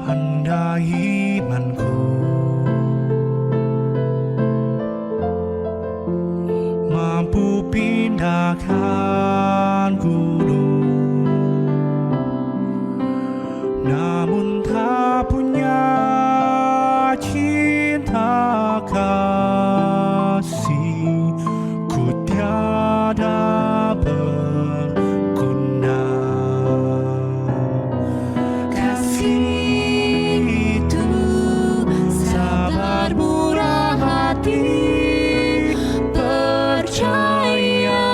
Andai imanku mampu pindahkan gunung, namun tak punya cinta kasih, ku tiada berguna. Kasih itu sabar murah hati, percaya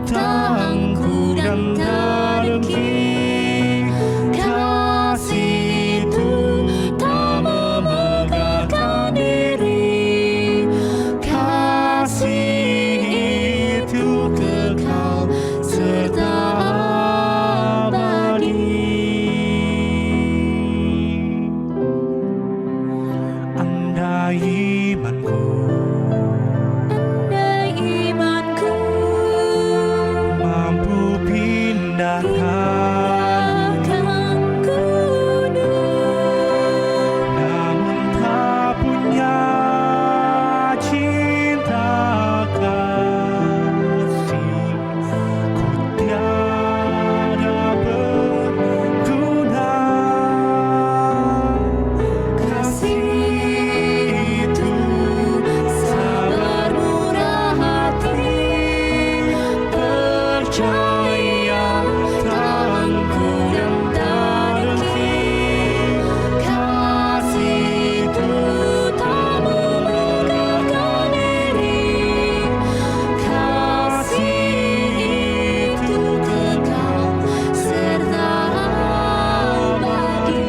tangguh dan terdengki. Kasih itu tak memegahkan diri, kasih itu kekal serta abadi. Andai imanku mampu pindahkan gunung, namun tak punya cinta kasih, ku tiada berguna. Kasih itu sabar murah hati, percaya tangguh dan terdengki. Kasih itu tak memegahkan diri, kasih itu kekal serta abadi.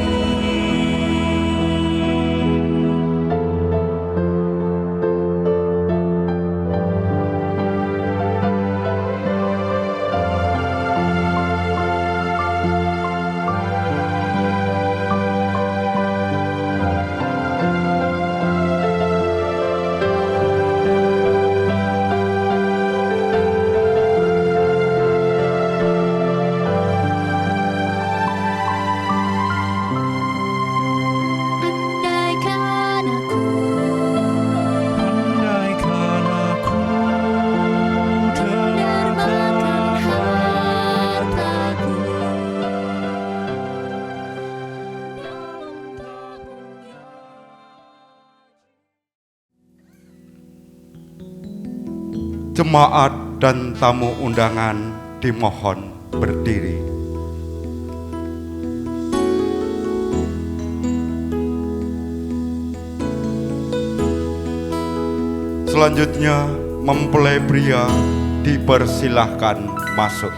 Andaikan aku dermakan hartaku, Jemaat dan tamu undangan dimohon berdiri. Selanjutnya, mempelai pria dipersilahkan masuk.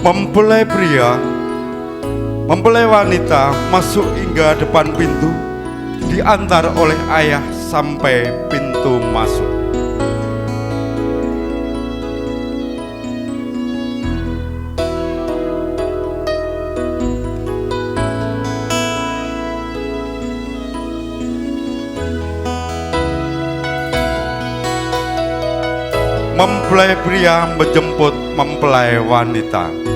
Mempelai pria, mempelai wanita masuk hingga depan pintu, diantar oleh ayah sampai pintu masuk. mempelai pria menjemput mempelai wanita.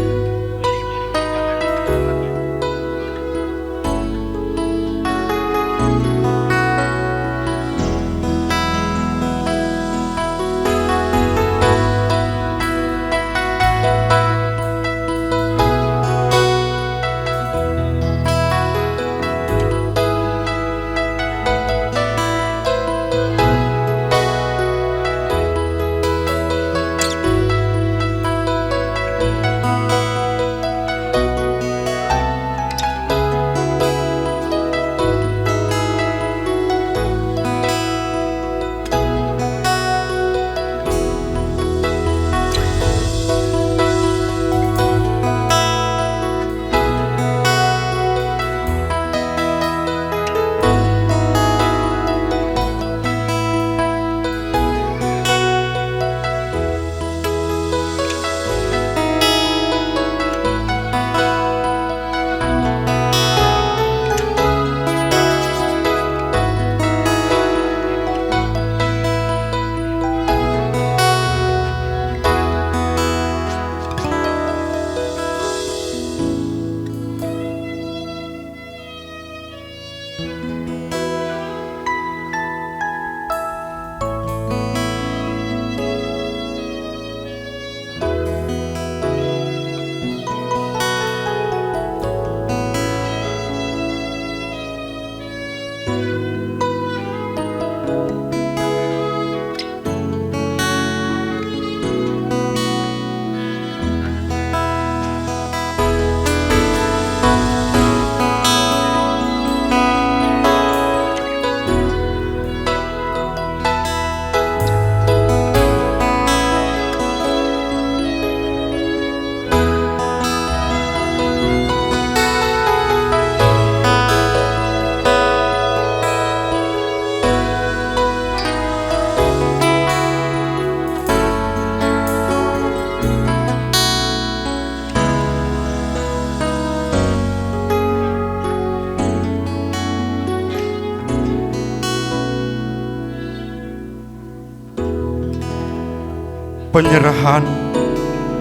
Penyerahan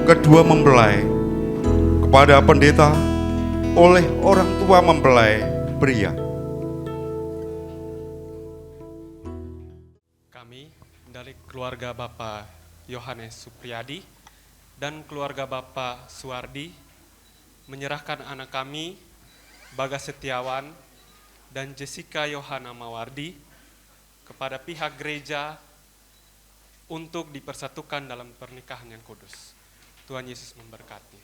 kedua mempelai kepada pendeta oleh orang tua mempelai pria. Kami dari keluarga Bapak Yohanes Supriyadi dan keluarga Bapak Suwardi menyerahkan anak kami Bagas Setiawan dan Jessica Yohana Mawardi kepada pihak gereja untuk dipersatukan dalam pernikahan yang kudus. Tuhan Yesus memberkati.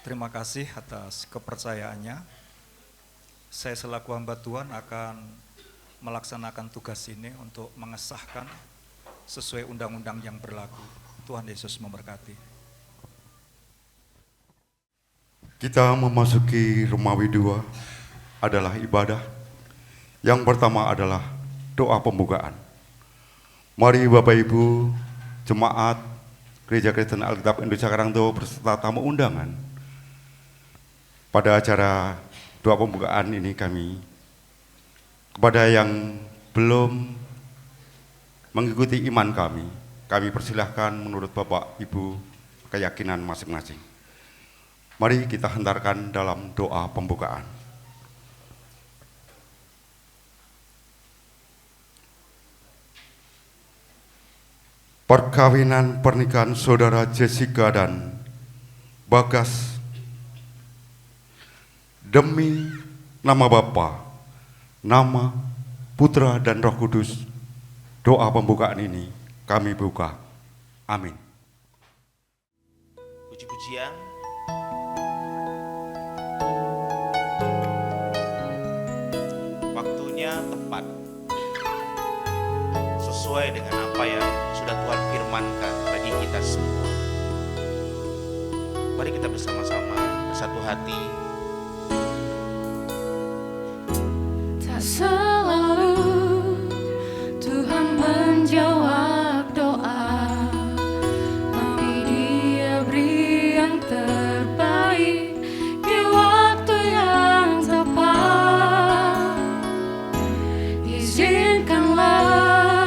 Terima kasih atas kepercayaannya. Saya selaku hamba Tuhan akan melaksanakan tugas ini untuk mengesahkan sesuai undang-undang yang berlaku. Tuhan Yesus memberkati. Kita memasuki Romawi 2 adalah ibadah. Yang pertama adalah doa pembukaan. Mari Bapak Ibu, jemaat Gereja Kristen Alkitab Indonesia Karangtoro beserta tamu undangan. Pada acara doa pembukaan ini kami, kepada yang belum mengikuti iman kami persilahkan menurut Bapak Ibu keyakinan masing-masing. Mari kita hentarkan dalam doa pembukaan. Perkawinan pernikahan saudara Jessica dan Bagas demi nama Bapa, nama Putra dan Roh Kudus, doa pembukaan ini kami buka. Amin. Puji-pujian. Waktunya tepat, sesuai dengan apa yang sudah Tuhan firmankan bagi kita semua. Mari kita bersama-sama bersatu hati. Tak selalu Tuhan menjawab doa, tapi Dia beri yang terbaik di waktu yang tepat. Izinkanlah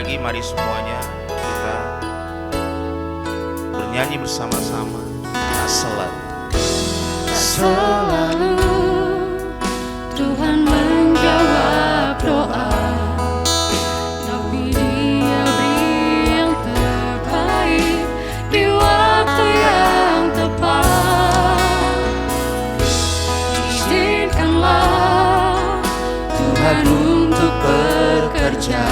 lagi mari semuanya kita bernyanyi bersama-sama. Selalu Tuhan menjawab doa, tapi Dia beri yang terbaik di waktu yang tepat. Izinkanlah Tuhan untuk bekerja,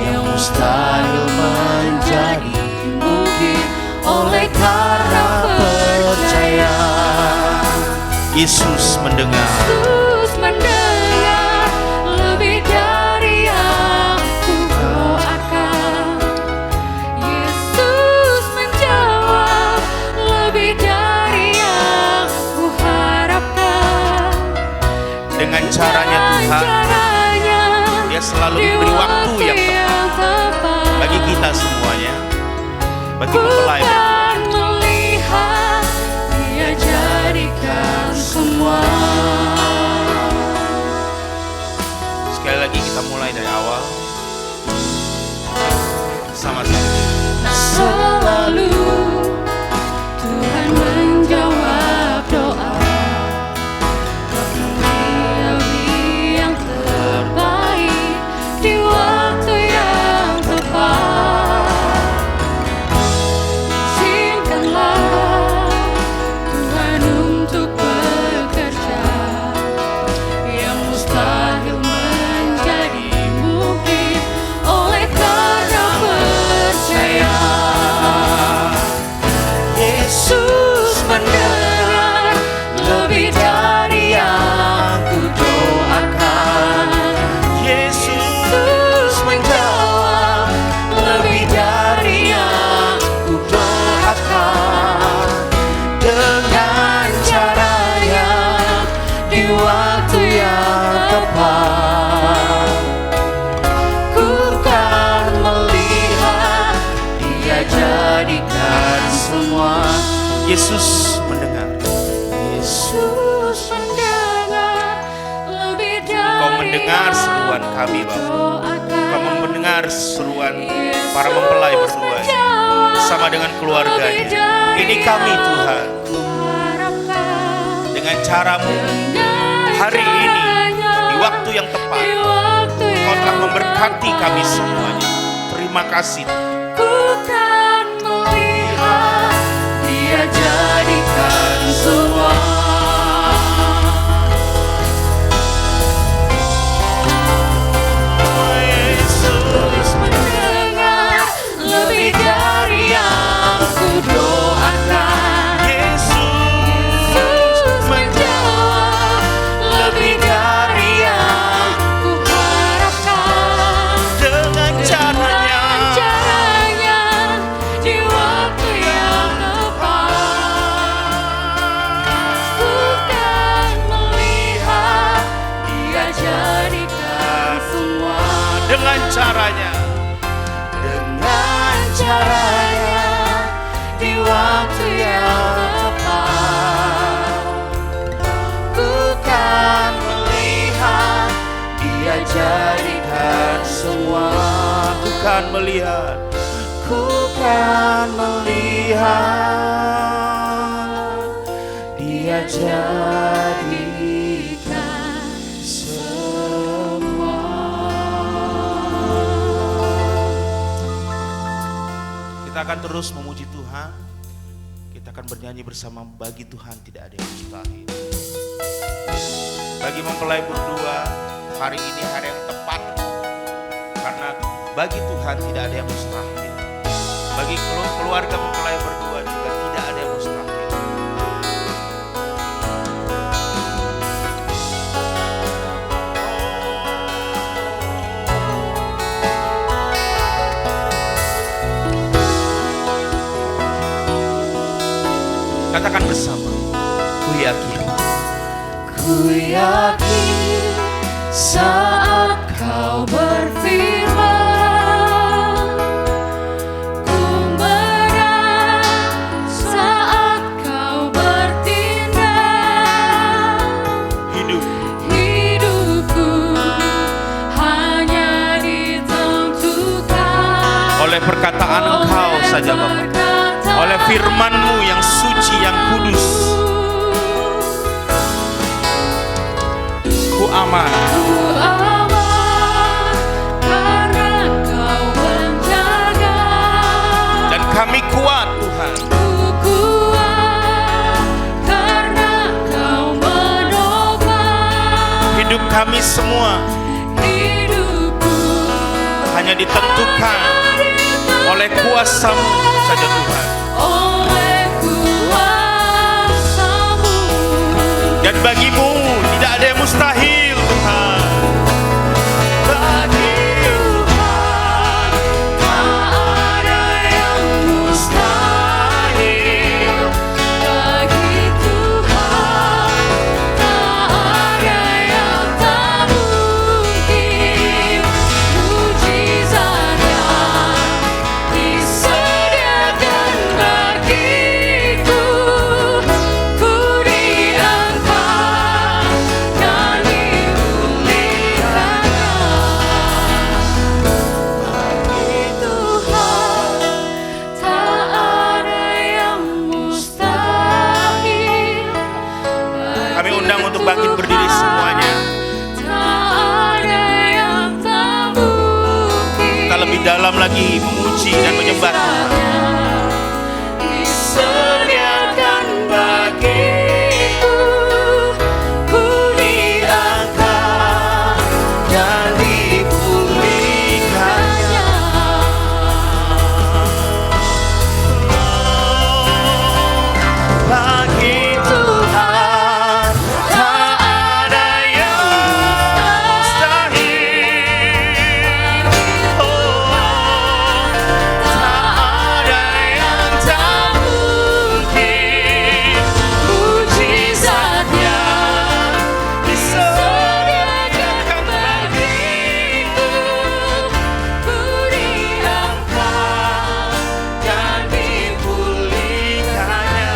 yang mustahil menjadi mungkin oleh karena percaya. Yesus mendengar. Yesus mendengar lebih dari yang ku doakan. Yesus menjawab lebih dari yang ku harapkan. Dengan caranya Tuhan, Dia selalu memberi waktu yang tepat bagi kita semuanya, bagi mempelai. Melihat Dia jadikan semua. Sekali lagi kita mulai dari awal. Sama-sama. Selalu Tuhan menjawab doa, tapi Dia beri yang terbaik di waktu yang tepat. Izinkanlah Tuhan untuk bekerja, yang mustahil menjadi mungkin oleh karena percaya. Yesus mendengar lebih dari yang ku doakan. Yesus menjawab lebih dari yang ku doakan. Dengan caranya di waktu yang tepat, ku kan melihat Dia jadikan semua. Yesus mendengar. Yesus mendengar lebih dari Engkau mendengar seruan kami, Bapa. Engkau mendengar seruan para mempelai berdua bersama dengan keluarganya. Ini kami Tuhan, dengan cara-Mu hari ini di waktu yang tepat Engkau telah memberkati kami semuanya. Terima kasih. Ku kan melihat Dia jadikan semua. Yesus mendengar lebih dari yang ku doakan. Yesus menjawab lebih dari yang ku harapkan. Dengan caranya di waktu yang tepat, ku kan melihat Dia jadikan semua. dengan caranya Di waktu yang tepat, ku kan melihat Dia jadikan semua. Ku kan melihat. Ku kan melihat Dia jadikan semua. Kita akan terus memuji Tuhan. Kita akan bernyanyi bersama. Bagi Tuhan tidak ada yang mustahil. Bagi mempelai berdua, hari ini hari yang tepat, karena bagi Tuhan tidak ada yang mustahil. Bagi keluarga mempelai berdua juga tidak ada yang mustahil. Katakan bersama. Ku yakin. Ku yakin saat Kau berfirman, ku menang saat Kau bertindak. Hidupku hanya ditentukan oleh perkataan Engkau saja Bapa, oleh firman-Mu yang suci, yang kudus. Ku aman, karena Kau menjaga. dan kami kuat Tuhan. Ku kuat karena Kau menopang. Hidup kami semua Hidupku hanya ditentukan oleh kuasa-Mu saja Tuhan. oleh kuasa-Mu. Dan bagi-Mu tidak ada yang mustahil Tuhan. Bagi Tuhan tak ada yang mustahil. Bagi Tuhan tak ada yang tak mungkin. Mujizatnya disediakan bagiku. Ku diangkat dan dipulihkannya. Bagi Tuhan tak ada yang mustahil. Kami undang untuk bangkit berdiri semuanya. Tak ada yang tak mungkin. Kita lebih dalam lagi memuji dan menyembah Tuhan. Disediakan bagiku. Ku diangkat dan dipulihkannya. Bagi Tuhan tak ada yang mustahil. Oh, tak ada yang tak mungkin. Mujizatnya Disediakan bagiku. Ku diangkat dan dipulihkannya.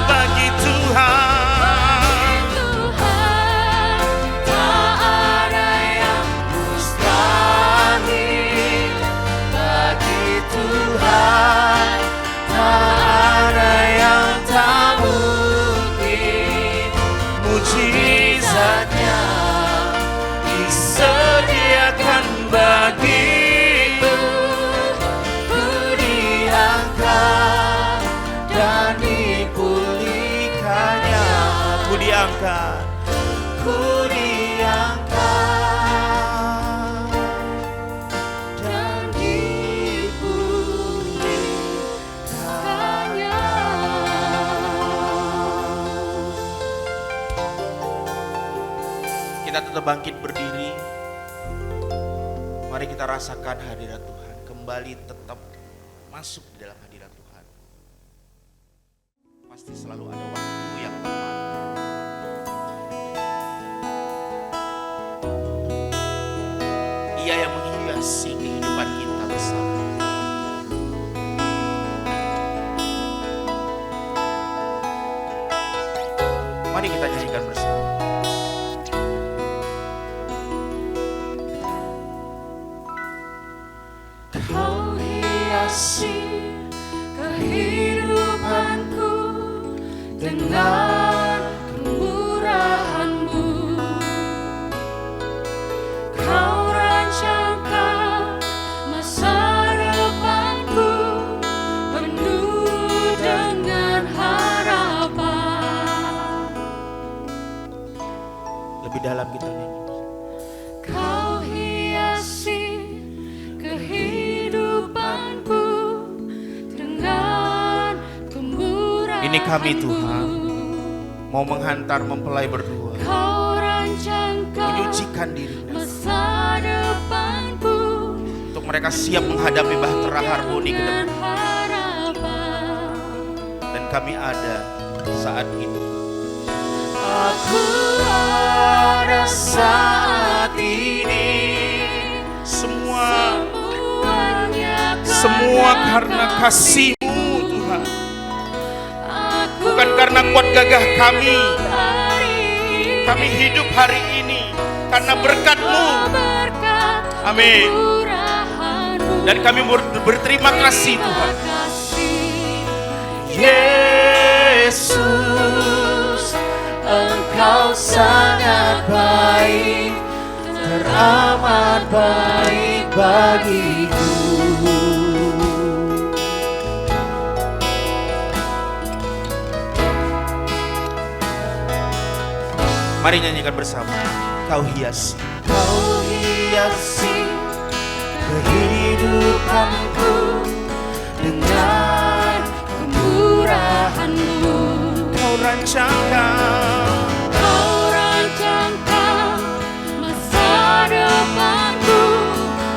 Bagi Tuhan Tuhan tak ada yang mustahil. Bagi Tuhan tak ada yang tak mungkin. mujizatnya disediakan bagiku. Ku diangkat dan dipulihkannya. Ku diangkat, Ku diangkat dan dipulihkannya. kita tetap bangkit berdiri. Mari kita rasakan hadirat Tuhan. Kembali tetap masuk di dalam hadirat Tuhan. Pasti selalu ada waktu yang tepat. Ia yang menghiasi kehidupan kita bersama. Mari kita nyanyikan bersama. Kau hiasi kehidupanku dengan kemurahan-Mu. Kau rancangkan masa depanku penuh dengan harapan. Lebih dalam kita nyanyi. Kau hiasi kehidupanku dengan kemurahan-Mu. Ini kami Tuhan, mau menghantar mempelai berdua, Kau rancangkan menyucikan diri masa depanku untuk mereka siap menghadapi bahtera harmoni ke dengan depan. harapan. Dan kami ada saat itu. Aku ada saat ini. Semua karena kasih-Mu Tuhan. Bukan karena kuat gagah kami. Kami hidup hari ini karena berkat-Mu. Amin. Kemurahan-Mu. Dan kami berterima kasih Tuhan. Yesus, Engkau sangat baik, teramat baik bagiku. Mari nyanyikan bersama. Kau hiasi kehidupanku dengan kemurahan-Mu. Kau rancangkan masa depanku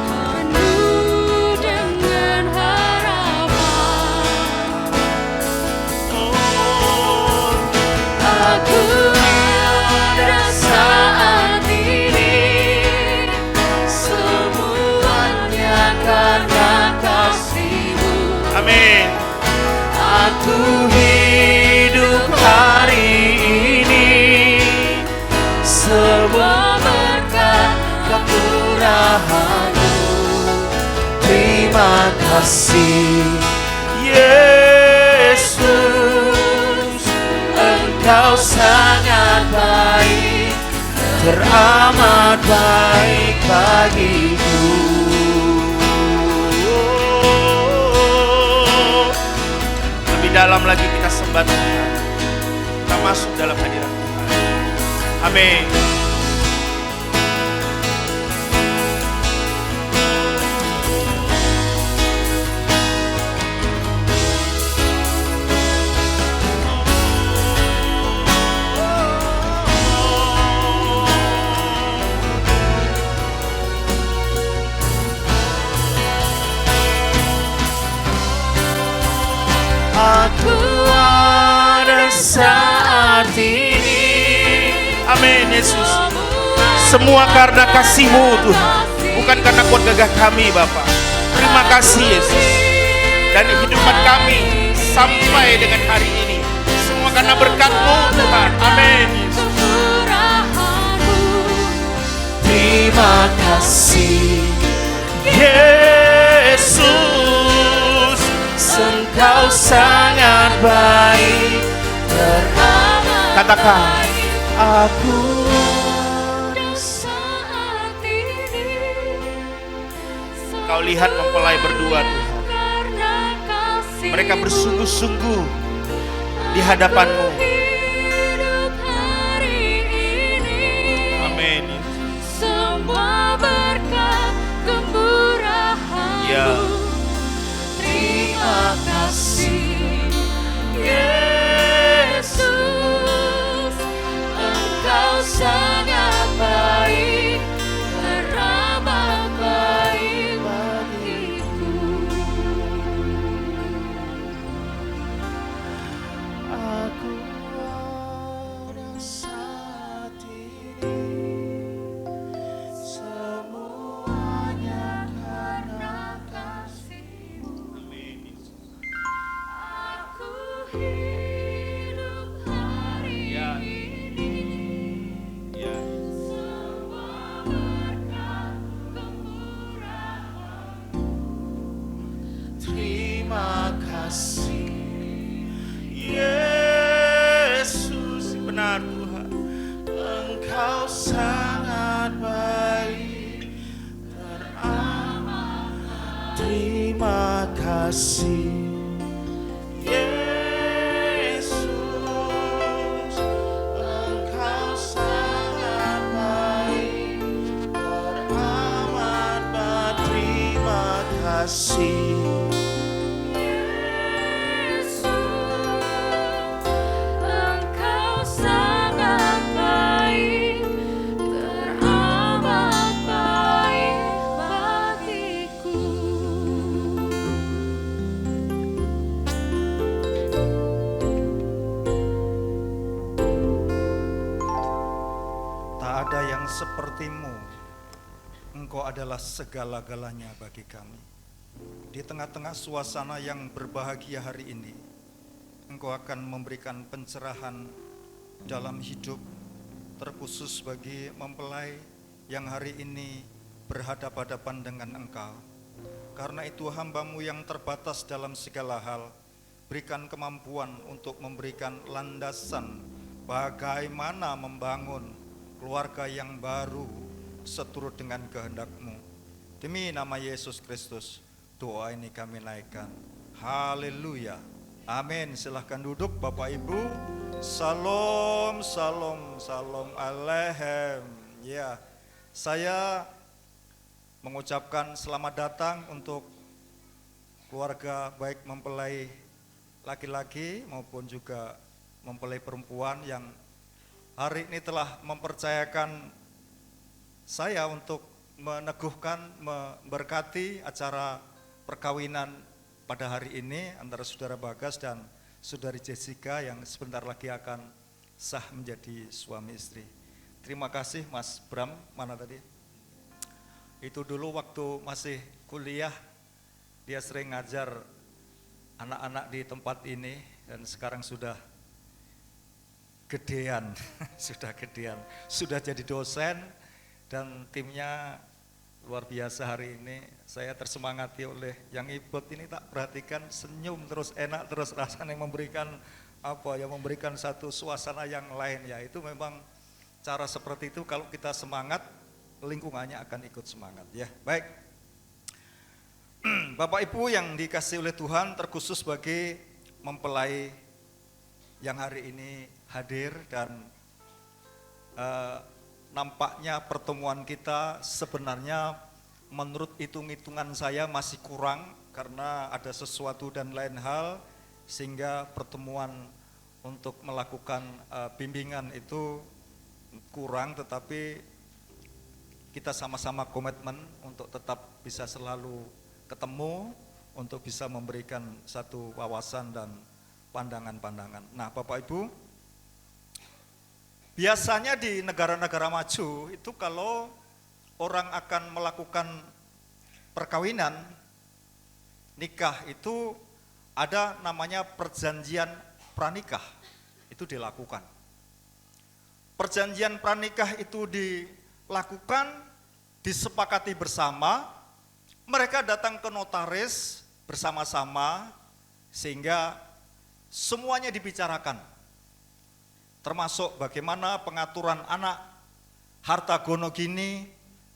penuh dengan harapan. Aku ada saat ini, semuanya karena kasih-Mu. Amin. Aku hidup hari ini, semua berkat kemurahan-Mu. Terima kasih Yesus, Engkau sangat baik, teramat baik bagiku. Lebih dalam lagi kita sembah Tuhan. Kita masuk dalam hadirat Tuhan. Amin. Aku ada saat ini. Amin Yesus. Semua karena kasih-Mu Tuhan, bukan karena kuat gagah kami Bapa. Terima kasih Yesus. Dan hidupan kami sampai dengan hari ini semua karena berkat-Mu Tuhan. Amin Yesus. Terima kasih Yesus, Engkau sangat baik, teramat katakan, baik. Aku ada saat ini. Kau lihat mempelai berdua Tuhan. Karena kasih-Mu. Mereka bersungguh-sungguh di hadapan-Mu. Hidup hari ini, Amin. semua berkat kemurahan-Mu. Ya. Terima kasih Yesus, Engkau sangat baik, teramat baik bagiku. Aku ada saat ini, semuanya karena kasih-Mu. Aku hidup hari Ya. ini, Ya. semua berkat kemurahan-Mu. Terima kasih Yesus, benar Tuhan. Engkau sangat baik, teramat. Terima kasih Yesus, Engkau sangat baik, teramat baik. Terima kasih Yesus, Engkau sangat baik, teramat baik bagiku. Tak ada yang seperti-Mu. Engkau adalah segala-galanya bagi kami. Di tengah-tengah suasana yang berbahagia hari ini, Engkau akan memberikan pencerahan dalam hidup, terkhusus bagi mempelai yang hari ini berhadapan-hadapan dengan Engkau. Karena itu hamba-Mu yang terbatas dalam segala hal, berikan kemampuan untuk memberikan landasan bagaimana membangun keluarga yang baru seturut dengan kehendak-Mu. Demi nama Yesus Kristus, doa ini kami naikkan. Haleluya. Amin. Silahkan duduk Bapak Ibu. Salam, salam, salam alehem. Ya, saya mengucapkan selamat datang untuk keluarga baik mempelai laki-laki maupun juga mempelai perempuan yang hari ini telah mempercayakan saya untuk meneguhkan, memberkati acara perkawinan pada hari ini antara Saudara Bagas dan Saudari Jessica yang sebentar lagi akan sah menjadi suami istri. Terima kasih Mas Bram, mana tadi? Itu dulu waktu masih kuliah, dia sering ngajar anak-anak di tempat ini dan sekarang sudah gedean, sudah jadi dosen dan timnya luar biasa hari ini. Saya tersemangati oleh yang ikut ini, tak perhatikan senyum terus, enak terus rasanya, memberikan memberikan satu suasana yang lain ya. Itu memang cara seperti itu, kalau kita semangat lingkungannya akan ikut semangat ya. Baik, Bapak Ibu yang dikasihi oleh Tuhan, terkhusus bagi mempelai yang hari ini hadir dan nampaknya pertemuan kita sebenarnya menurut hitung-hitungan saya masih kurang karena ada sesuatu dan lain hal sehingga pertemuan untuk melakukan bimbingan itu kurang, tetapi kita sama-sama komitmen untuk tetap bisa selalu ketemu untuk bisa memberikan satu wawasan dan pandangan-pandangan. Nah, Bapak Ibu, biasanya di negara-negara maju itu kalau orang akan melakukan perkawinan, nikah itu ada namanya perjanjian pranikah, itu dilakukan. Perjanjian pranikah itu dilakukan, disepakati bersama, mereka datang ke notaris bersama-sama sehingga semuanya dibicarakan. Termasuk bagaimana pengaturan anak, harta gono gini,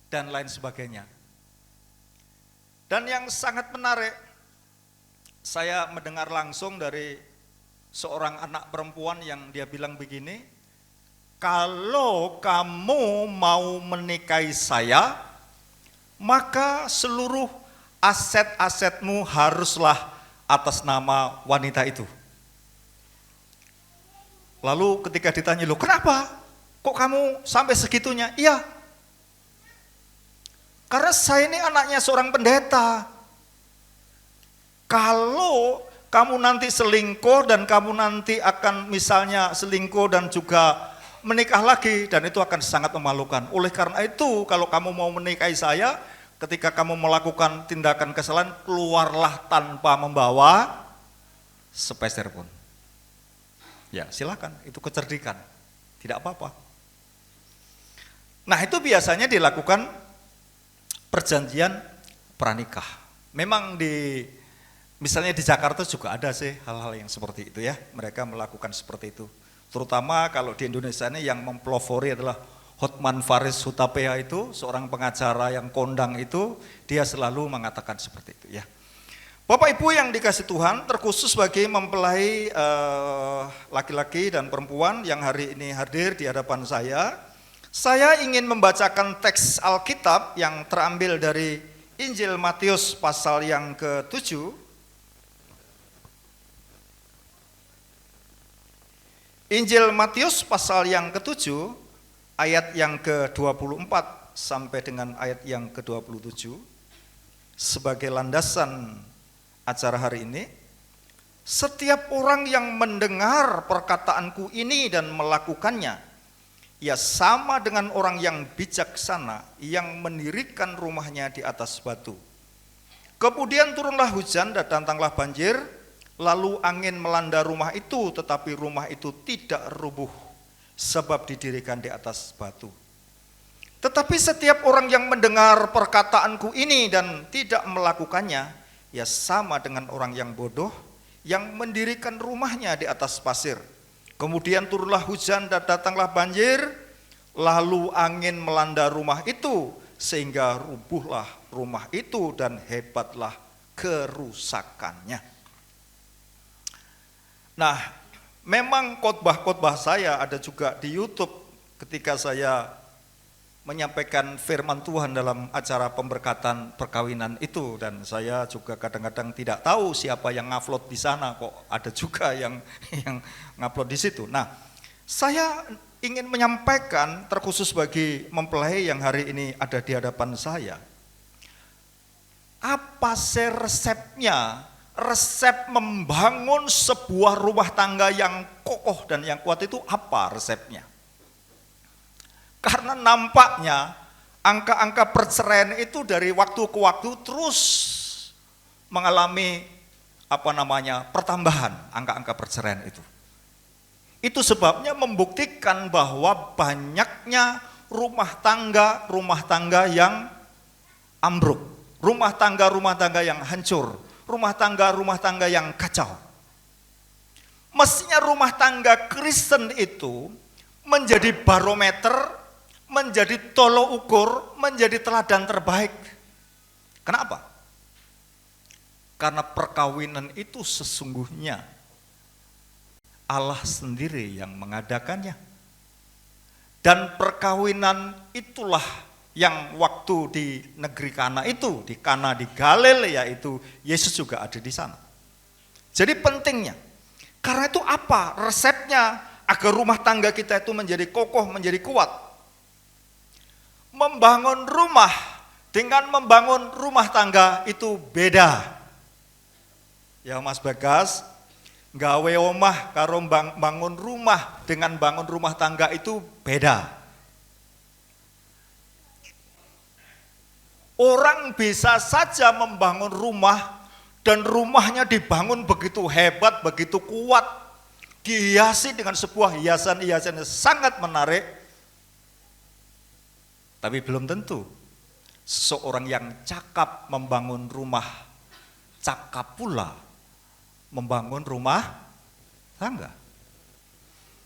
dan lain sebagainya. Dan yang sangat menarik, saya mendengar langsung dari seorang anak perempuan yang dia bilang begini, kalau kamu mau menikahi saya, maka seluruh aset-asetmu haruslah atas nama wanita itu. Lalu ketika ditanya, loh kenapa? Kok kamu sampai segitunya? Iya, karena saya ini anaknya seorang pendeta. Kalau kamu nanti selingkuh dan kamu nanti akan misalnya selingkuh dan juga menikah lagi, dan itu akan sangat memalukan. Oleh karena itu, kalau kamu mau menikahi saya, ketika kamu melakukan tindakan kesalahan, keluarlah tanpa membawa sepeser pun. Ya silakan, itu kecerdikan, tidak apa-apa. Nah, itu biasanya dilakukan perjanjian pranikah. Memang misalnya di Jakarta juga ada sih hal-hal yang seperti itu ya, mereka melakukan seperti itu. Terutama kalau di Indonesia ini yang mempelopori adalah Hotman Paris Hutapea, itu seorang pengacara yang kondang itu, dia selalu mengatakan seperti itu ya. Bapak Ibu yang dikasih Tuhan, terkhusus bagi mempelai laki-laki dan perempuan yang hari ini hadir di hadapan saya ingin membacakan teks Alkitab yang terambil dari Injil Matius pasal yang ke-7. Injil Matius pasal yang ke-7, ayat yang ke-24 sampai dengan ayat yang ke-27, sebagai landasan acara hari ini. Setiap orang yang mendengar perkataanku ini dan melakukannya, ia sama dengan orang yang bijaksana yang mendirikan rumahnya di atas batu. Kemudian turunlah hujan dan datanglah banjir, lalu angin melanda rumah itu, tetapi rumah itu tidak rubuh sebab didirikan di atas batu. Tetapi setiap orang yang mendengar perkataanku ini dan tidak melakukannya, ya sama dengan orang yang bodoh yang mendirikan rumahnya di atas pasir. Kemudian turunlah hujan dan datanglah banjir, lalu angin melanda rumah itu, sehingga rubuhlah rumah itu dan hebatlah kerusakannya. Nah, memang khotbah-khotbah saya ada juga di YouTube ketika saya menyampaikan firman Tuhan dalam acara pemberkatan perkawinan itu, dan saya juga kadang-kadang tidak tahu siapa yang ngupload di sana, kok ada juga yang ngupload di situ. Nah, saya ingin menyampaikan terkhusus bagi mempelai yang hari ini ada di hadapan saya. Apa sih resepnya? Resep membangun sebuah rumah tangga yang kokoh dan yang kuat itu apa resepnya? Karena nampaknya angka-angka perceraian itu dari waktu ke waktu terus mengalami pertambahan angka-angka perceraian itu. Itu sebabnya membuktikan bahwa banyaknya rumah tangga yang ambruk, rumah tangga yang hancur, rumah tangga yang kacau. Mestinya rumah tangga Kristen itu menjadi barometer, menjadi tolok ukur, menjadi teladan terbaik. Kenapa? Karena perkawinan itu sesungguhnya Allah sendiri yang mengadakannya. Dan perkawinan itulah yang waktu di negeri Kana itu, di Kana di Galilea itu, Yesus juga ada di sana. Jadi pentingnya, karena itu apa resepnya agar rumah tangga kita itu menjadi kokoh, menjadi kuat? Membangun rumah dengan membangun rumah tangga itu beda. Ya Mas Bagas, gawe omah karo bangun rumah dengan bangun rumah tangga itu beda. Orang bisa saja membangun rumah dan rumahnya dibangun begitu hebat, begitu kuat, dihiasi dengan sebuah hiasan-hiasan yang sangat menarik. Tapi belum tentu seseorang yang cakap membangun rumah, cakap pula membangun rumah tangga.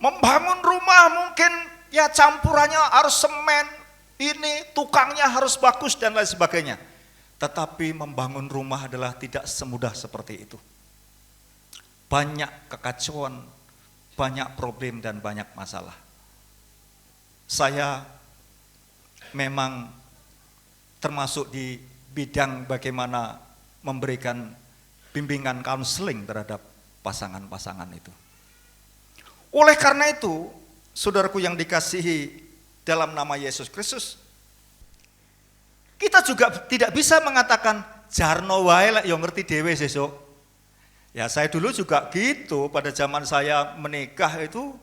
Membangun rumah mungkin ya campurannya harus semen, ini tukangnya harus bagus dan lain sebagainya. Tetapi membangun rumah adalah tidak semudah seperti itu. Banyak kekacauan, banyak problem dan banyak masalah. Saya memang termasuk di bidang bagaimana memberikan bimbingan counseling terhadap pasangan-pasangan itu. Oleh karena itu, saudaraku yang dikasihi dalam nama Yesus Kristus, kita juga tidak bisa mengatakan jarno wae lek yo ngerti dhewe sesuk. Ya saya dulu juga gitu, pada zaman saya menikah itu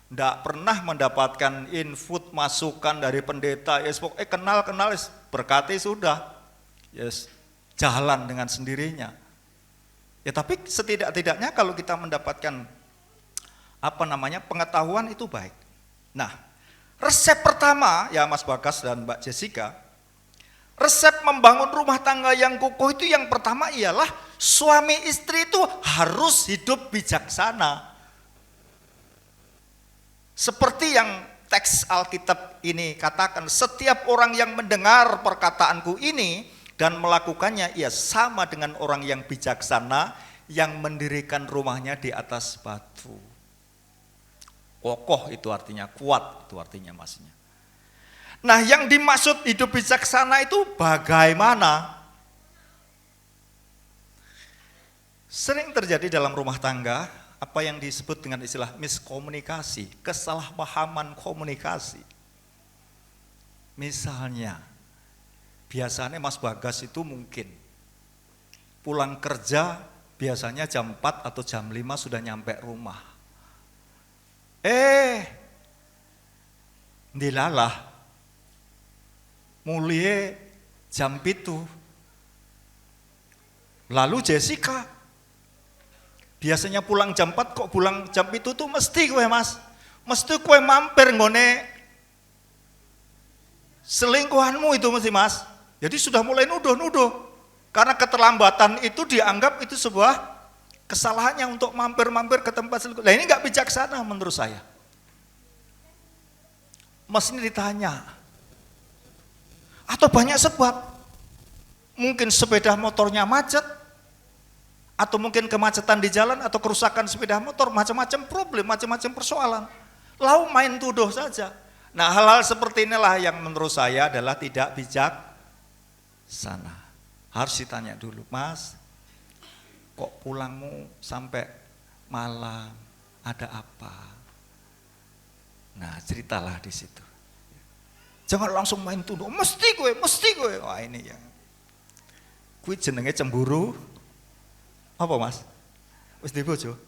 tidak pernah mendapatkan input masukan dari pendeta, yes, kenal yes, berkati sudah, yes, jalan dengan sendirinya. Ya tapi setidak-tidaknya kalau kita mendapatkan pengetahuan itu baik. Nah, resep pertama ya Mas Bagas dan Mbak Jessica, resep membangun rumah tangga yang kokoh itu yang pertama ialah suami istri itu harus hidup bijaksana. Seperti yang teks Alkitab ini katakan, setiap orang yang mendengar perkataanku ini dan melakukannya, ia sama dengan orang yang bijaksana yang mendirikan rumahnya di atas batu. Kokoh itu artinya kuat, itu artinya maksudnya. Nah yang dimaksud hidup bijaksana itu bagaimana? Sering terjadi dalam rumah tangga apa yang disebut dengan istilah miskomunikasi, kesalahpahaman komunikasi. Misalnya, biasanya Mas Bagas itu mungkin pulang kerja biasanya jam 4 atau jam 5 sudah nyampe rumah. Dilalah, mulie jam 7. Lalu Jessica, biasanya pulang jam 4 kok pulang jam 7 tuh mesti kowe Mas. Mesti kowe mampir ngone selingkuhanmu itu mesti Mas. Jadi sudah mulai nuduh-nuduh. Karena keterlambatan itu dianggap itu sebuah kesalahannya untuk mampir-mampir ke tempat selingkuh. Nah ini nggak bijaksana menurut saya. Mestinya ditanya. Atau banyak sebab. Mungkin sepeda motornya macet, atau mungkin kemacetan di jalan, atau kerusakan sepeda motor, macam-macam problem, macam-macam persoalan. Lalu main tuduh saja. Nah hal-hal seperti inilah yang menurut saya adalah tidak bijaksana. Harus ditanya dulu, Mas, kok pulangmu sampai malam, ada apa? Nah ceritalah di situ. Jangan langsung main tuduh, mesti gue. Wah ini ya. Kuwi jenenge cemburu. Apa Mas? Wis di bojo?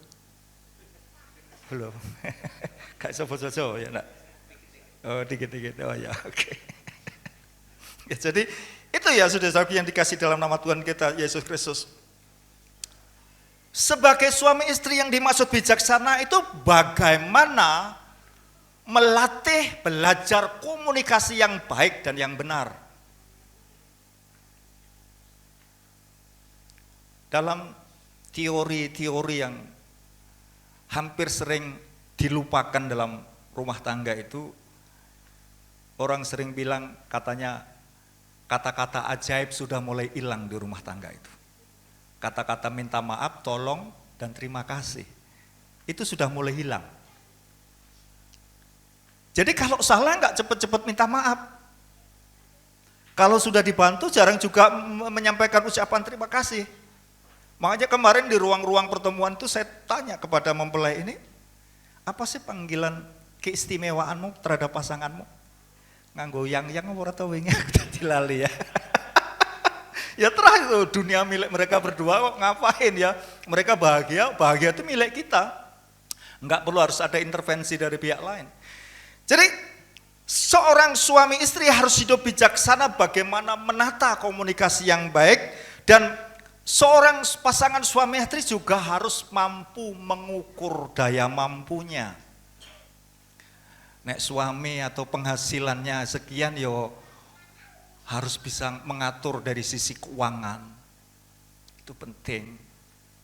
Belum. Gak iso bojo ya nak. Oh dikit-dikit. Oh ya oke. Ya, jadi itu ya saudara yang dikasih dalam nama Tuhan kita Yesus Kristus. Sebagai suami istri yang dimaksud bijaksana itu bagaimana melatih belajar komunikasi yang baik dan yang benar. Dalam teori-teori yang hampir sering dilupakan dalam rumah tangga itu, orang sering bilang katanya kata-kata ajaib sudah mulai hilang di rumah tangga itu. Kata-kata minta maaf, tolong, dan terima kasih itu sudah mulai hilang. Jadi kalau salah nggak cepet-cepet minta maaf. Kalau sudah dibantu jarang juga menyampaikan ucapan terima kasih. Makanya kemarin di ruang-ruang pertemuan itu saya tanya kepada mempelai ini, apa sih panggilan keistimewaanmu terhadap pasanganmu? Nganggo yang ora tau wingi aku dadi lali ya. Ya terakhir dunia milik mereka berdua kok ngapain ya? Mereka bahagia itu milik kita. Enggak perlu harus ada intervensi dari pihak lain. Jadi seorang suami istri harus hidup bijaksana bagaimana menata komunikasi yang baik, dan seorang pasangan suami istri juga harus mampu mengukur daya mampunya. Nek suami atau penghasilannya sekian yo harus bisa mengatur dari sisi keuangan. Itu penting.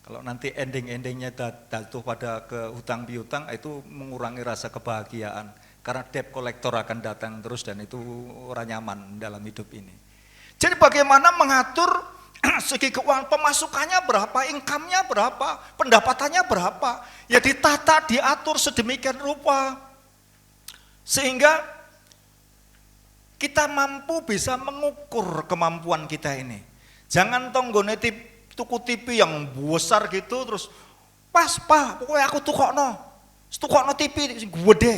Kalau nanti ending-endingnya jatuh pada ke hutang piutang itu mengurangi rasa kebahagiaan. Karena debt collector akan datang terus dan itu orang nyaman dalam hidup ini. Jadi bagaimana mengatur segi keuangan, pemasukannya berapa, income-nya berapa, pendapatannya berapa, ya ditata, diatur sedemikian rupa sehingga kita mampu bisa mengukur kemampuan kita ini. Jangan tonggone tuku TV yang besar gitu terus pas pokoknya aku tukokno TV gede.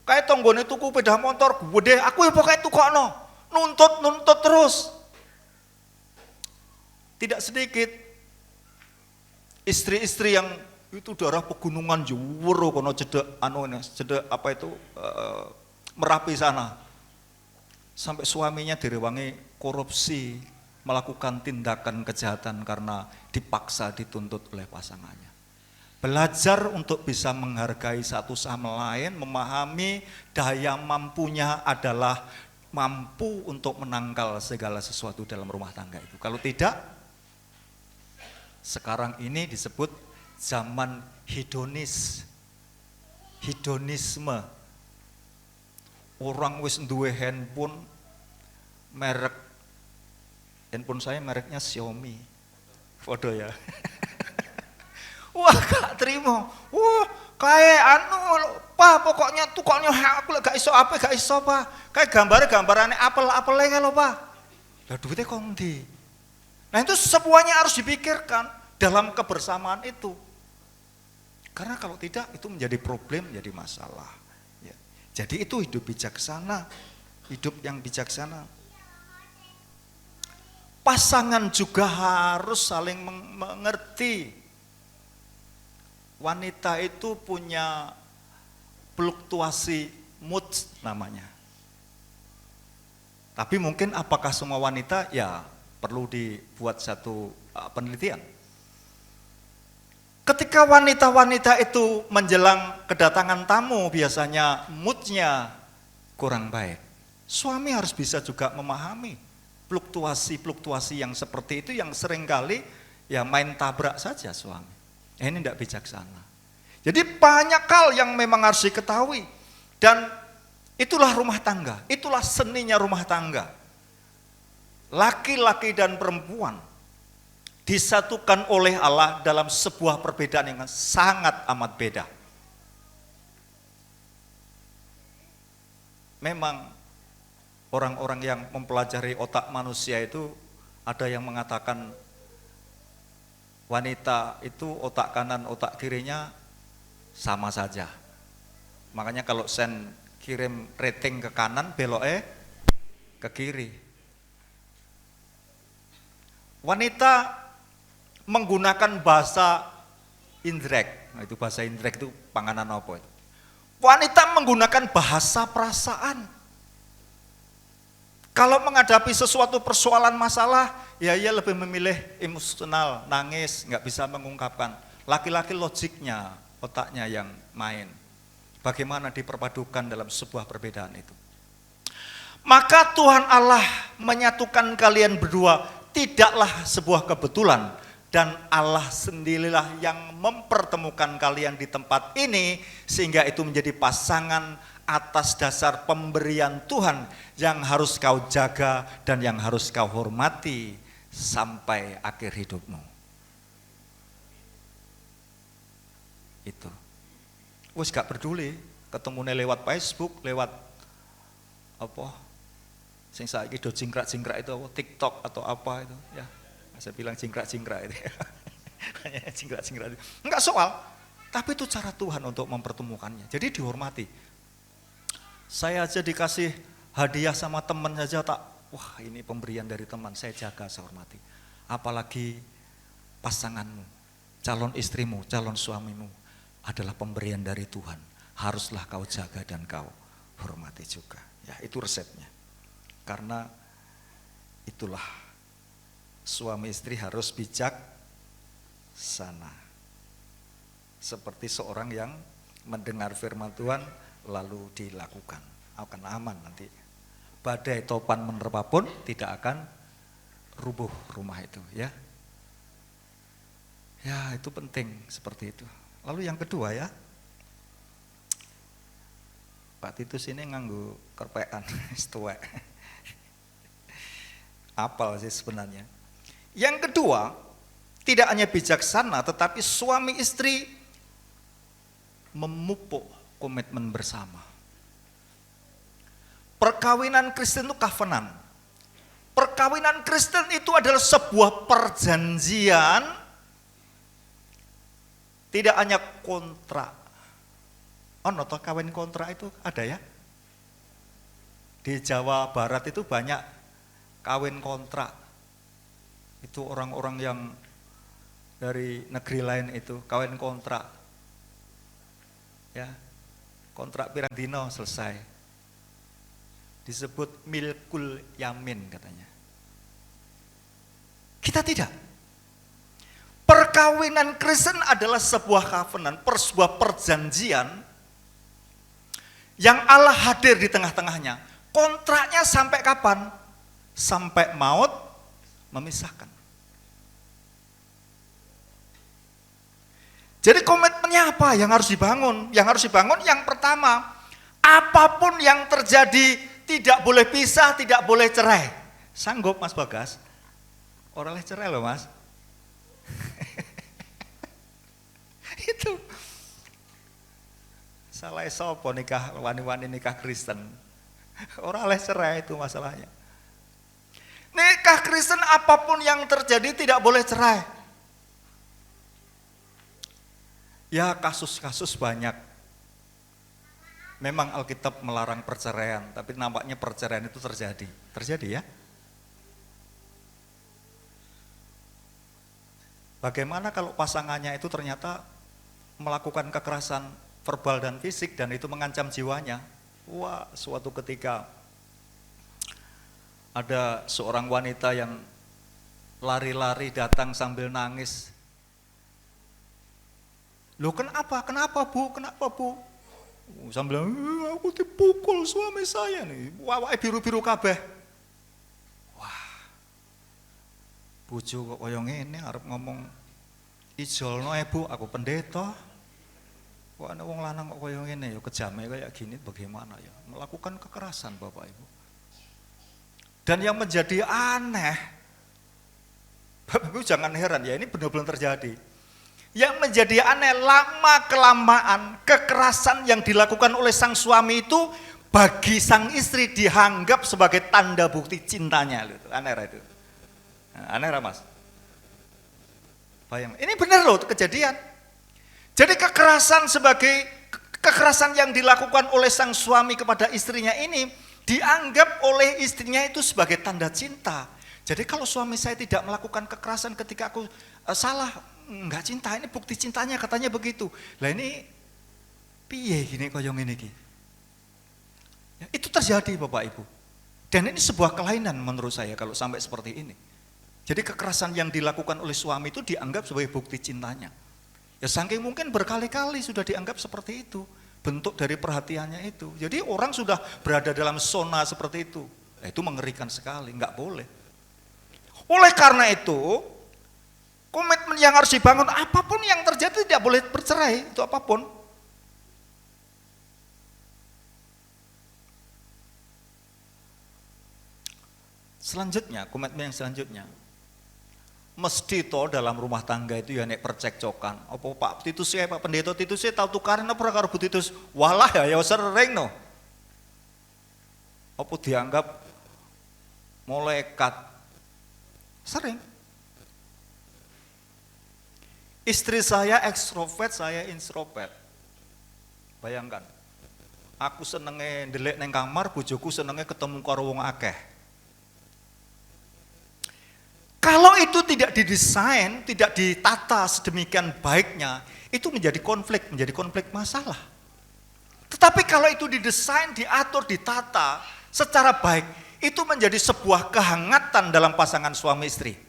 Kayak tonggone tuku sepeda motor gede, aku ya pokoknya tukokno. Nuntut terus. Tidak sedikit istri-istri yang itu daerah pegunungan Jeworo kono cedek Merapi sana. Sampai suaminya direwangi korupsi, melakukan tindakan kejahatan karena dipaksa dituntut oleh pasangannya. Belajar untuk bisa menghargai satu sama lain, memahami daya mampunya adalah mampu untuk menangkal segala sesuatu dalam rumah tangga itu. Kalau tidak, sekarang ini disebut zaman hedonisme. Orang wis duwe handphone, handphone saya mereknya Xiaomi. Foto ya. Wah gak terima. Wah kayak pokoknya tukoknya aku gak iso gak iso Pak. Kayak gambarannya apel-apelnya lho Pak. Lah duitnya kok ndi? Nah itu semuanya harus dipikirkan dalam kebersamaan itu. Karena kalau tidak itu menjadi problem, menjadi masalah. Ya. Jadi itu hidup bijaksana, hidup yang bijaksana. Pasangan juga harus saling mengerti. Wanita itu punya fluktuasi mood namanya. Tapi mungkin apakah semua wanita? Ya perlu dibuat satu penelitian. Ketika wanita-wanita itu menjelang kedatangan tamu biasanya moodnya kurang baik. Suami harus bisa juga memahami fluktuasi-fluktuasi yang seperti itu yang seringkali ya main tabrak saja suami. Ini tidak bijaksana. Jadi banyak hal yang memang harus diketahui. Dan itulah rumah tangga, itulah seninya rumah tangga. Laki-laki dan perempuan disatukan oleh Allah dalam sebuah perbedaan yang sangat amat beda. Memang orang-orang yang mempelajari otak manusia itu ada yang mengatakan wanita itu otak kanan, otak kirinya sama saja. Makanya kalau sen kirim rating ke kanan, beloknya ke kiri. Wanita menggunakan bahasa indirect. Nah, itu bahasa indirect itu panganan apa itu? Wanita menggunakan bahasa perasaan. Kalau menghadapi sesuatu persoalan masalah, ya ia lebih memilih emosional, nangis, nggak bisa mengungkapkan. Laki-laki logiknya, otaknya yang main. Bagaimana diperpadukan dalam sebuah perbedaan itu. Maka Tuhan Allah menyatukan kalian berdua tidaklah sebuah kebetulan. Dan Allah sendirilah yang mempertemukan kalian di tempat ini sehingga itu menjadi pasangan atas dasar pemberian Tuhan yang harus kau jaga dan yang harus kau hormati sampai akhir hidupmu. Itu. Wes gak peduli ketemunya lewat Facebook, lewat apa? Sing saiki do jingkrak-jingkrak itu apa? TikTok atau apa itu ya. Saya bilang jingkrak-jingkrak itu. Jingkrak-jingkrak itu. Enggak soal, tapi itu cara Tuhan untuk mempertemukannya. Jadi dihormati. Saya aja dikasih hadiah sama teman saja tak, wah ini pemberian dari teman, saya jaga, saya hormati. Apalagi pasanganmu, calon istrimu, calon suamimu adalah pemberian dari Tuhan. Haruslah kau jaga dan kau hormati juga. Ya, itu resepnya. Karena itulah suami istri harus bijak sana. Seperti seorang yang mendengar firman Tuhan lalu dilakukan. Akan aman nanti. Badai topan menerpa pun tidak akan rubuh rumah itu ya. Ya itu penting seperti itu. Lalu yang kedua ya. Pak Titus ini nganggu kerpean setuwek. Apal sih sebenarnya. Yang kedua, tidak hanya bijaksana tetapi suami istri memupuk komitmen bersama. Perkawinan Kristen itu covenant. Perkawinan Kristen itu adalah sebuah perjanjian, tidak hanya kontrak. Oh, noto kawin kontrak itu ada ya? Di Jawa Barat itu banyak kawin kontrak. Itu orang-orang yang dari negeri lain itu kawin kontrak. Ya. Kontrak pirang dino selesai. Disebut milkul yamin katanya. Kita tidak. Perkawinan Kristen adalah sebuah covenant, sebuah perjanjian yang Allah hadir di tengah-tengahnya. Kontraknya sampai kapan? Sampai maut memisahkan. Jadi komitmennya apa yang harus dibangun? Yang harus dibangun yang pertama, apapun yang terjadi tidak boleh pisah, tidak boleh cerai. Sanggup Mas Bagas? Orangnya cerai loh Mas. Itu. Salah sopo nikah, wani-wani nikah Kristen. Orangnya cerai itu masalahnya. Nikah Kristen apapun yang terjadi tidak boleh cerai. Ya kasus-kasus banyak. Memang Alkitab melarang perceraian, tapi nampaknya perceraian itu terjadi. Terjadi ya? Bagaimana kalau pasangannya itu ternyata melakukan kekerasan verbal dan fisik dan itu mengancam jiwanya? Wah, suatu ketika ada seorang wanita yang lari-lari datang sambil nangis. Loh kenapa? Kenapa Bu? Kenapa Bu? Sambil aku dipukul suami saya nih, awake biru-biru kabeh. Wah, bojo kok kaya ngene arep ngomong ijolno Bu, aku pendeta. Kok ana wong lanang kok kaya ngene ya, kejame kayak gini bagaimana ya? Melakukan kekerasan Bapak Ibu. Dan yang menjadi aneh, Bapak Ibu jangan heran ya, ini benar-benar terjadi. Yang menjadi aneh, lama-kelamaan kekerasan yang dilakukan oleh sang suami itu bagi sang istri dianggap sebagai tanda bukti cintanya. Aneh itu. Nah, aneh Mas. Bayang, ini benar loh kejadian. Jadi kekerasan yang dilakukan oleh sang suami kepada istrinya ini dianggap oleh istrinya itu sebagai tanda cinta. Jadi kalau suami saya tidak melakukan kekerasan ketika aku salah, enggak cinta, ini bukti cintanya katanya begitu. Lah ini piye gini koyong ini ki? Ya, itu terjadi Bapak Ibu. Dan ini sebuah kelainan menurut saya kalau sampai seperti ini. Jadi kekerasan yang dilakukan oleh suami itu dianggap sebagai bukti cintanya. Ya saking mungkin berkali-kali sudah dianggap seperti itu. Bentuk dari perhatiannya itu. Jadi orang sudah berada dalam zona seperti itu. Nah, itu mengerikan sekali, enggak boleh. Oleh karena itu, komitmen yang harus dibangun, apapun yang terjadi tidak boleh bercerai, itu apapun. Selanjutnya, komitmen yang selanjutnya, mesti toh dalam rumah tangga itu ya nek percekcokan. Apa Pak Titus ya, Pak Pendeta Titus ya tahu tukaran apa karo Bu Titus? Walah ya sering no. Apa dianggap malaikat? Sering. Istri saya ekstrovert, saya introvert. Bayangkan. Aku senenge ndelik neng kamar, bojoku senenge ketemu karo wong akeh. Kalau itu tidak didesain, tidak ditata sedemikian baiknya, itu menjadi konflik masalah. Tetapi kalau itu didesain, diatur, ditata secara baik, itu menjadi sebuah kehangatan dalam pasangan suami istri.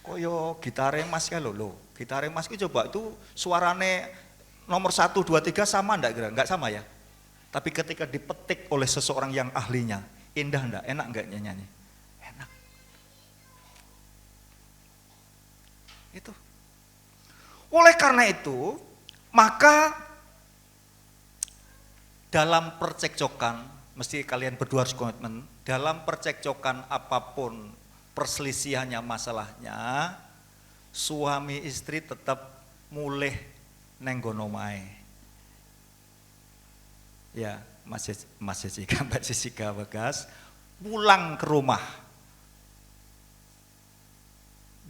Koyo gitare Mas ya lho. Gitare Mas ki coba itu suarane nomor 1, 2, 3 sama enggak kira? Enggak sama ya. Tapi ketika dipetik oleh seseorang yang ahlinya, indah enggak? Enak enggak nyanyi? Enak. Itu. Oleh karena itu, maka dalam percekcokan, mesti kalian berdua harus komitmen, dalam percekcokan apapun perselisihannya, masalahnya, suami istri tetap mulih nenggono mae. Ya, Mas Jessica, Mbak Jessica Bagas, pulang ke rumah.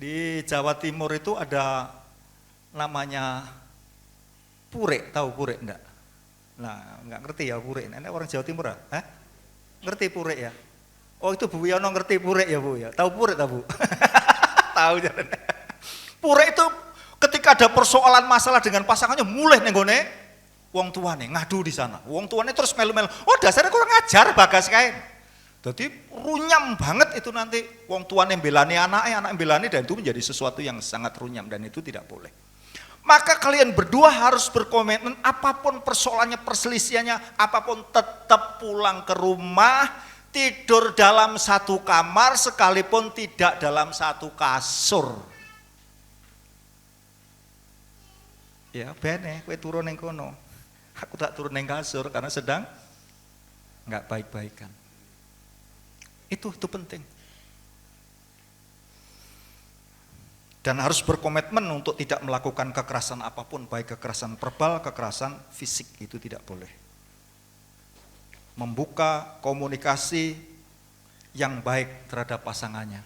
Di Jawa Timur itu ada namanya purek, tahu purek enggak? Nah, enggak ngerti ya purek. Ini orang Jawa Timur ah? Hah? Ngerti purek ya? Oh itu Bu Yono ngerti purek ya Bu ya? Tahu purek tak Bu? Tahu jalan. Purek itu ketika ada persoalan masalah dengan pasangannya mulai nenggone wong tuane ngadu di sana. Wong tuane terus melu-melu. Oh dasarnya kurang ajar Bagas kain. Jadi runyam banget itu nanti wong tuane belani anaknya, anak belani, dan itu menjadi sesuatu yang sangat runyam dan itu tidak boleh. Maka kalian berdua harus berkomitmen apapun persoalannya, perselisihannya, apapun tetap pulang ke rumah, tidur dalam satu kamar sekalipun tidak dalam satu kasur. Ya bene, kowe turun ning kono. Aku tak turun ning kasur karena sedang enggak baik-baikan. Itu penting. Dan harus berkomitmen untuk tidak melakukan kekerasan apapun, baik kekerasan verbal, kekerasan fisik, itu tidak boleh. Membuka komunikasi yang baik terhadap pasangannya.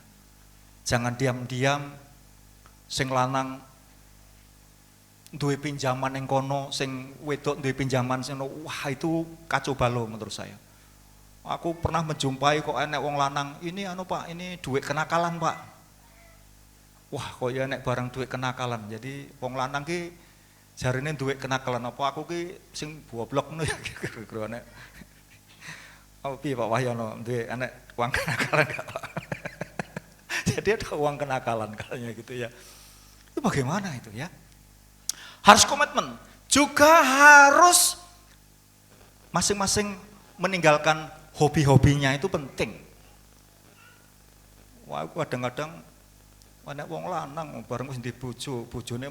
Jangan diam-diam sing lanang duwe pinjaman yang kono, sing wedok duwe pinjaman sing wah itu kacau balau menurut saya. Aku pernah menjumpai kok enek wong lanang, ini anu Pak, ini duit kenakalan Pak. Wah kok ya enek barang duit kenakalan. Jadi wong lanang ki jarine duit kenakalan apa aku ki sing goblok ngono ya kira-kira enek. Oh piye Pak Wahyono, duwe enek uang kenakalan enggak Pak? Jadi ada uang kenakalan katanya gitu ya. Itu bagaimana itu ya? Harus komitmen. juga harus masing-masing meninggalkan hobi-hobinya, itu penting. Wah, aku kadang-kadang banyak wong lanang bareng wis ndek bojo, bojone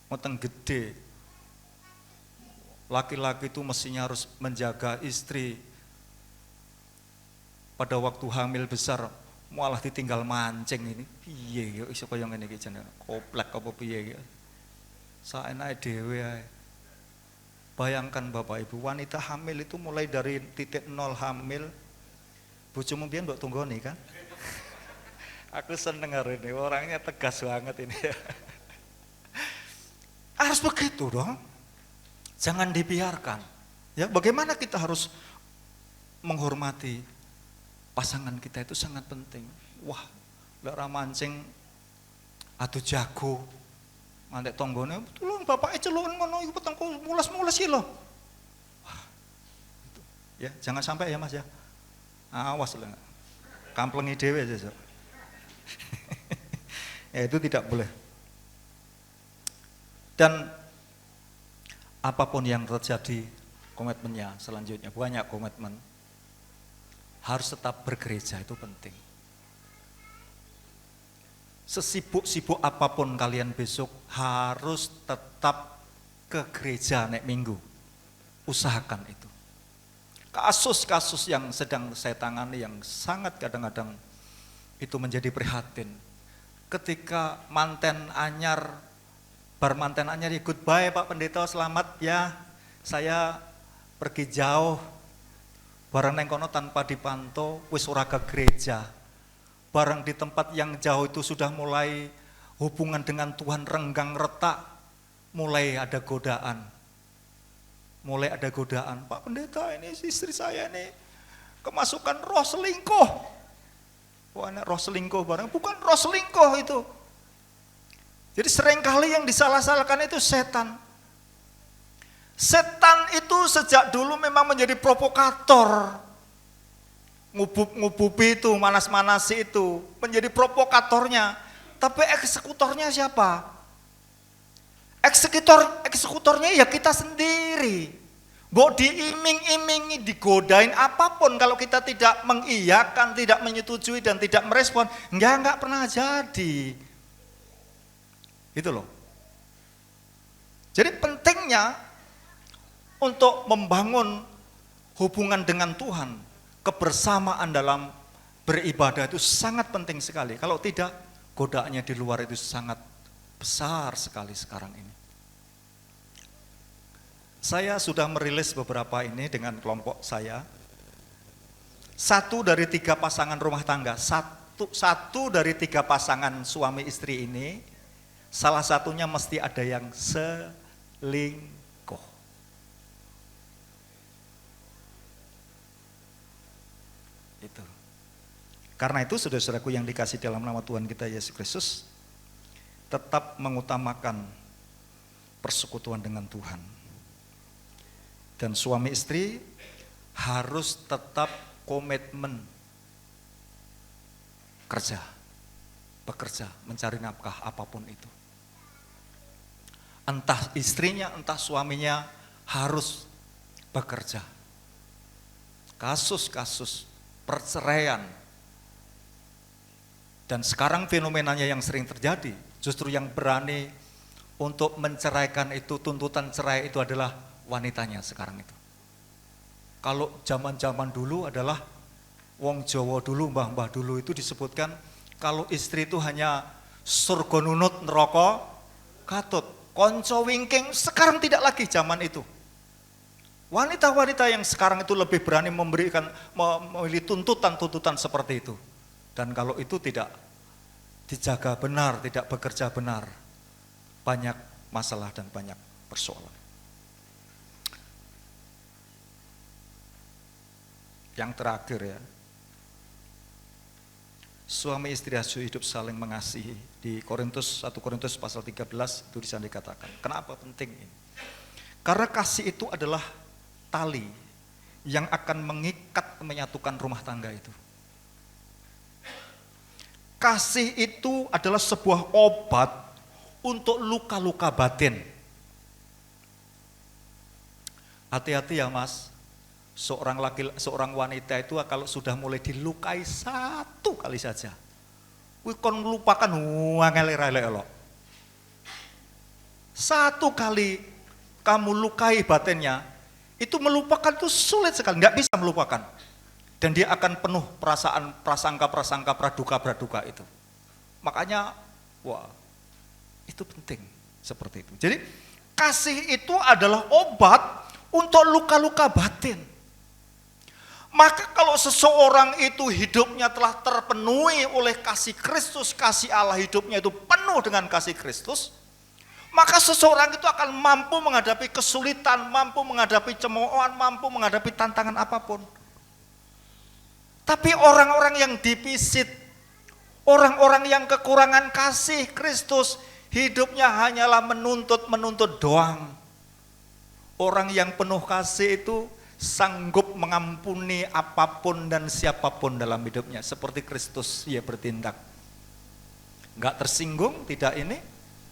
meteng gede. Laki-laki itu mestinya harus menjaga istri. Pada waktu hamil besar malah ditinggal mancing ini. Piye ya iso kaya ngene iki jenenge? Koplek apa piye ya? Saenake dhewe ae. Bayangkan Bapak Ibu, wanita hamil itu mulai dari titik nol hamil. Bojomu mbiyen mbok tunggoni kan? Aku seneng hari ini, orangnya tegas banget ini. Harus begitu dong. Jangan dibiarkan. Ya, bagaimana kita harus menghormati pasangan kita, itu sangat penting. Wah, lek ra mancing adu jago. Mantek tonggone, "Tulung bapake celuk ngono iku petengku mules-mules iki lho." Wah. Ya, jangan sampai ya Mas ya. Awas lho. Kamplengi dhewe sesuk. Ya, itu tidak boleh. Dan apapun yang terjadi, komitmennya selanjutnya banyak komitmen. Harus tetap bergereja, itu penting. Sesibuk-sibuk apapun kalian besok harus tetap ke gereja nek minggu. Usahakan itu. Kasus-kasus yang sedang saya tangani yang sangat kadang-kadang itu menjadi prihatin. Ketika manten anyar, bar manten anyar, goodbye Pak Pendeta, selamat ya, saya pergi jauh, barang neng kono tanpa dipantau, wis ora ke gereja. Barang di tempat yang jauh itu sudah mulai hubungan dengan Tuhan renggang retak, mulai ada godaan. Mulai ada godaan, Pak Pendeta ini istri saya ini kemasukan roh selingkuh. Wah, roh selingkuh barang, bukan roh selingkuh itu. Jadi seringkali yang disalah-salahkan itu setan. Setan itu sejak dulu memang menjadi provokator. Ngubub-ngububi itu, manas-manasi itu, menjadi provokatornya. Tapi eksekutornya siapa? Eksekutornya ya kita sendiri. Mbok diiming-imingi, digodain apapun, kalau kita tidak mengiyakan, tidak menyetujui dan tidak merespon, enggak pernah jadi. Itu loh. Jadi pentingnya untuk membangun hubungan dengan Tuhan, kebersamaan dalam beribadah itu sangat penting sekali. Kalau tidak, godaannya di luar itu sangat besar sekali sekarang ini. Saya sudah merilis beberapa ini dengan kelompok saya. 1 dari 3 pasangan rumah tangga, satu dari 3 pasangan suami istri ini, salah satunya mesti ada yang selingkuh. Itu. Karena itu saudara-saudaraku yang dikasih dalam nama Tuhan kita Yesus Kristus, tetap mengutamakan persekutuan dengan Tuhan. Dan suami istri harus tetap komitmen bekerja, mencari nafkah apapun itu. Entah istrinya, entah suaminya harus bekerja. Kasus-kasus perceraian, dan sekarang fenomenanya yang sering terjadi, justru yang berani untuk menceraikan itu, tuntutan cerai itu adalah wanitanya sekarang itu. Kalau zaman-zaman dulu adalah wong Jawa dulu, mbah-mbah dulu itu disebutkan kalau istri itu hanya surga nunut neraka katut, konco wingking. Sekarang tidak lagi zaman itu. Wanita-wanita yang sekarang itu lebih berani memilih tuntutan-tuntutan seperti itu. Dan kalau itu tidak dijaga benar, tidak bekerja benar, banyak masalah dan banyak persoalan. Yang terakhir ya, suami istri harus hidup saling mengasihi. Di 1 Korintus pasal 13 itu di sana dikatakan. Kenapa penting ini? Karena kasih itu adalah tali yang akan mengikat, menyatukan rumah tangga itu. Kasih itu adalah sebuah obat untuk luka-luka batin. Hati-hati ya Mas, seorang wanita itu kalau sudah mulai dilukai satu kali saja, kuwi kon melupakan elok. Satu kali kamu lukai batinnya, itu melupakan itu sulit sekali, nggak bisa melupakan. Dan dia akan penuh perasaan, prasangka, praduka itu. Makanya, wah, itu penting seperti itu. Jadi, kasih itu adalah obat untuk luka-luka batin. Maka kalau seseorang itu hidupnya telah terpenuhi oleh kasih Kristus, kasih Allah hidupnya itu penuh dengan kasih Kristus, maka seseorang itu akan mampu menghadapi kesulitan, mampu menghadapi cemoohan, mampu menghadapi tantangan apapun. Tapi orang-orang yang dipisit, orang-orang yang kekurangan kasih Kristus, hidupnya hanyalah menuntut doang. Orang yang penuh kasih itu sanggup mengampuni apapun dan siapapun dalam hidupnya. Seperti Kristus ia bertindak. Enggak tersinggung, tidak ini.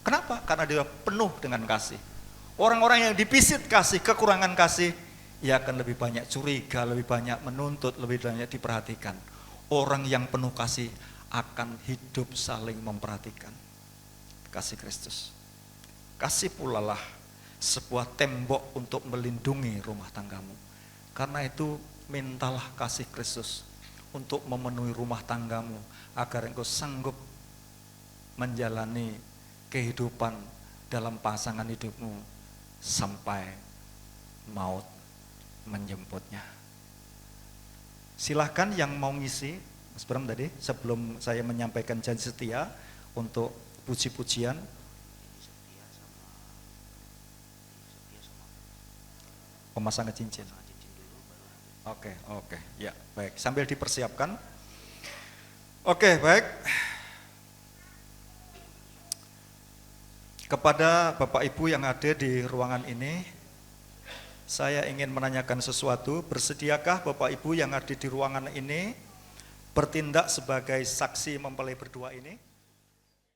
Kenapa? Karena dia penuh dengan kasih. Orang-orang yang dipisit kasih, kekurangan kasih, ia akan lebih banyak curiga, lebih banyak menuntut, lebih banyak diperhatikan. Orang yang penuh kasih akan hidup saling memperhatikan. Kasih Kristus. Kasih pula lah sebuah tembok untuk melindungi rumah tanggamu. Karena itu mintalah kasih Kristus untuk memenuhi rumah tanggamu agar engkau sanggup menjalani kehidupan dalam pasangan hidupmu sampai maut menjemputnya. Silahkan yang mau ngisi, Mas Bram tadi, sebelum saya menyampaikan janji setia untuk puji-pujian. Pemasangan cincin. Oke, ya baik. Sambil dipersiapkan. Oke, baik. Kepada Bapak Ibu yang ada di ruangan ini, saya ingin menanyakan sesuatu. Bersediakah Bapak Ibu yang ada di ruangan ini bertindak sebagai saksi mempelai berdua ini?